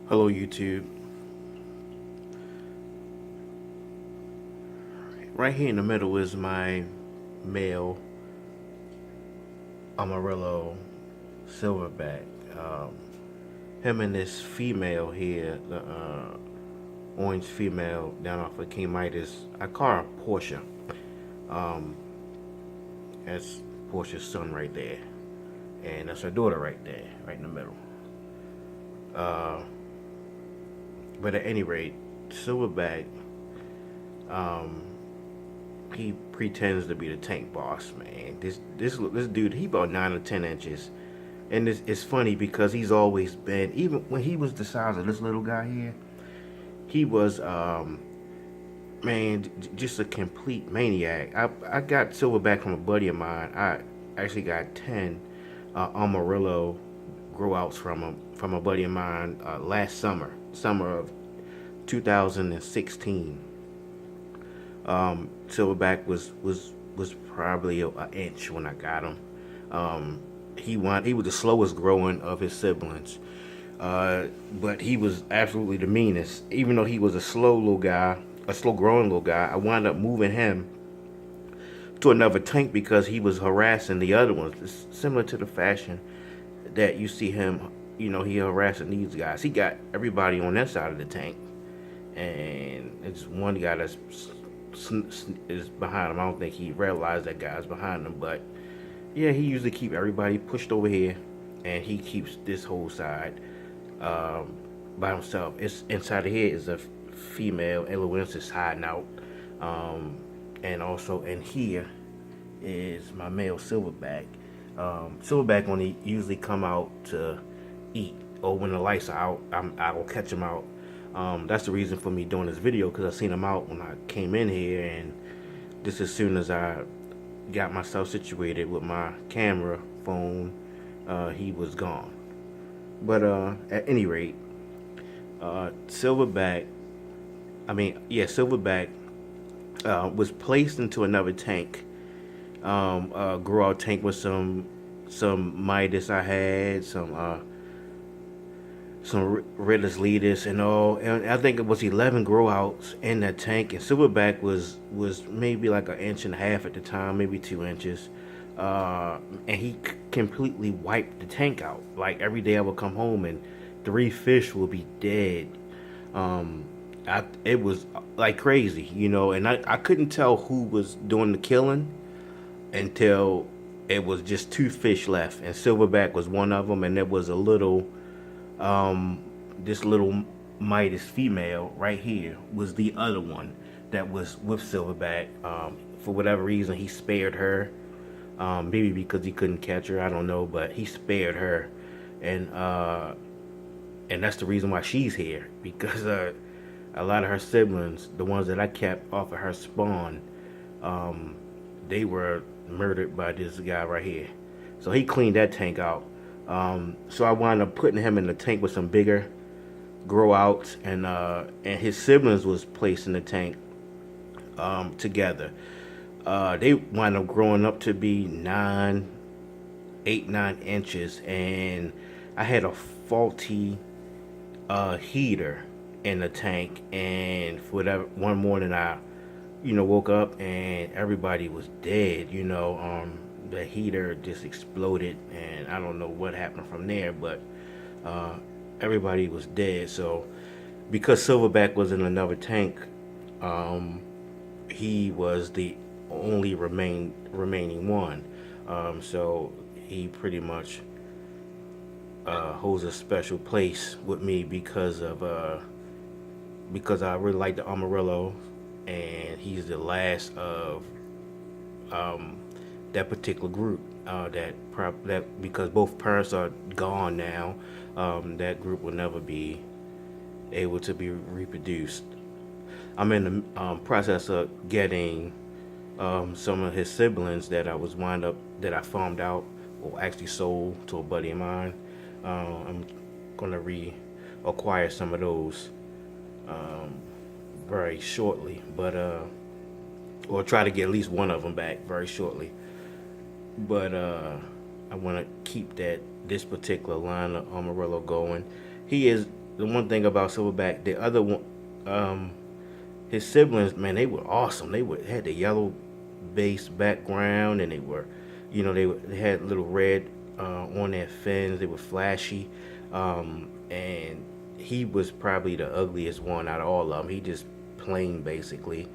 Hello YouTube. Right here in the middle is my male Amarillo silverback. Um, Him and this female here, the orange female down off of King Midas, I call her Portia. Um, that's Portia's son right there. And that's her daughter right there, right in the middle. Uh, but at any rate, Silverback, um, he pretends to be the tank boss, man. This dude, he about 9 or 10 inches, and it's funny because he's always been. Even when he was the size of this little guy here, he was man, just a complete maniac. I got Silverback from a buddy of mine. I actually got 10 Amarillo grow outs from a buddy of mine last summer of 2016. Silverback was probably an inch when I got him. He was the slowest growing of his siblings, but he was absolutely the meanest. Even though he was a slow growing little guy, I wound up moving him to another tank because he was harassing the other ones. It's similar to the fashion that you see him. He harassing these guys. He got everybody on that side of the tank, and it's one guy is behind him. I don't think he realized that guy's behind him, but yeah, he usually keep everybody pushed over here, and he keeps this whole side by himself. It's inside of here is a female Eloensis hiding out, and also in here is my male Silverback. Silverback only usually come out to eat, or when the lights are out, I will catch him out. That's the reason for me doing this video, because I seen him out when I came in here, and just as soon as I got myself situated with my camera phone, he was gone. But at any rate, Silverback, Silverback was placed into another tank, grow out tank with some Midas I had, some Riddler's leaders and all, and I think it was 11 grow outs in that tank. And Silverback was maybe like an inch and a half at the time, maybe 2 inches, and he completely wiped the tank out. Like every day I would come home and 3 fish would be dead. It was like crazy, and I couldn't tell who was doing the killing until it was just 2 fish left, and Silverback was one of them, and there was a little this little Midas female right here was the other one that was with Silverback. For whatever reason, he spared her. Maybe because he couldn't catch her, I don't know, but he spared her, and that's the reason why she's here, because a lot of her siblings, the ones that I kept off of her spawn, they were murdered by this guy right here. So he cleaned that tank out. So I wound up putting him in the tank with some bigger grow outs, and his siblings was placed in the tank together. They wound up growing up to be 9 inches, and I had a faulty heater in the tank, and for whatever, one morning I woke up and everybody was dead. The heater just exploded, and I don't know what happened from there, but everybody was dead. So because Silverback was in another tank, he was the only remaining one. So he pretty much holds a special place with me because I really like the Amarillo, and he's the last of that particular group. That because both parents are gone now, that group will never be able to be reproduced. I'm in the process of getting some of his siblings that I farmed out, or actually sold to a buddy of mine. I'm gonna reacquire some of those very shortly, but or try to get at least one of them back very shortly. But I want to keep this particular line of Amarillo going. He is the one thing about Silverback, the other one, his siblings, man, they were awesome. They had the yellow base background, and they were, they had little red on their fins. They were flashy, and he was probably the ugliest one out of all of them. He just plain basically.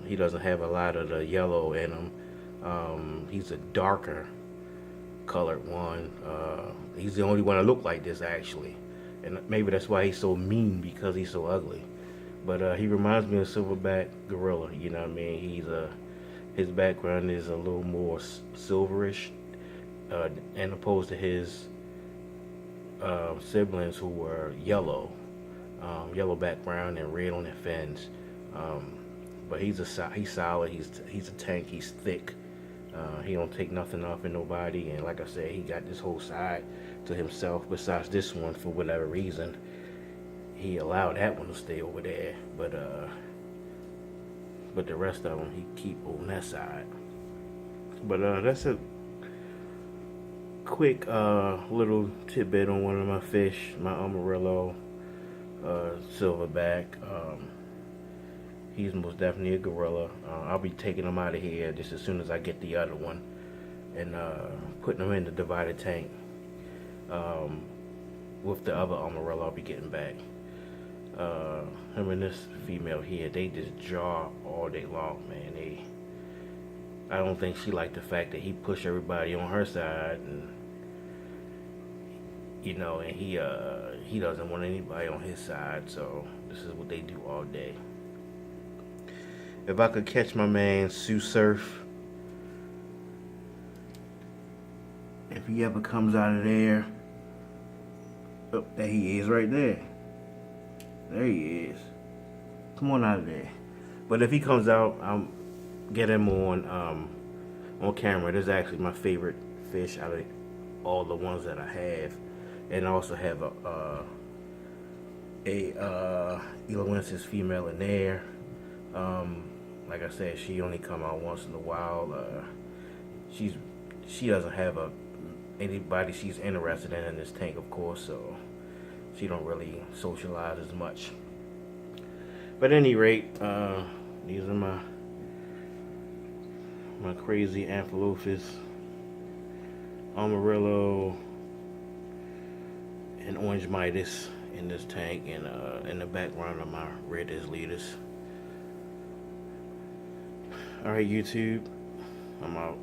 He doesn't have a lot of the yellow in him. He's a darker colored one. He's the only one that looked like this actually, and maybe that's why he's so mean because he's so ugly. But he reminds me of Silverback Gorilla. You know what I mean? His background is a little more silverish, and opposed to his siblings who were yellow, yellow background and red on their fins. But he's solid. He's a tank. He's thick. He don't take nothing off of nobody. And like I said, he got this whole side to himself. Besides this one, for whatever reason, he allowed that one to stay over there. But the rest of them he keep on that side. But that's a quick little tidbit on one of my fish, my Amarillo silverback. He's most definitely a gorilla. I'll be taking him out of here just as soon as I get the other one and putting him in the divided tank with the other Amarillo I'll be getting back. Him and this female here, they just jaw all day long, man. I don't think she liked the fact that he pushed everybody on her side, and and he doesn't want anybody on his side. So this is what they do all day. If I could catch my man Sue Surf, if he ever comes out of there, oh, there he is right there. There he is. Come on out of there. But if he comes out, I'll get him on camera. This is actually my favorite fish out of all the ones that I have, and I also have a Eloensis female in there. Like I said, she only come out once in a while. She doesn't have anybody she's interested in this tank, of course, so she don't really socialize as much. But at any rate, these are my crazy Amphilophus, Amarillo, and orange Midas in this tank, and in the background of my red leaders. Alright, YouTube, I'm out.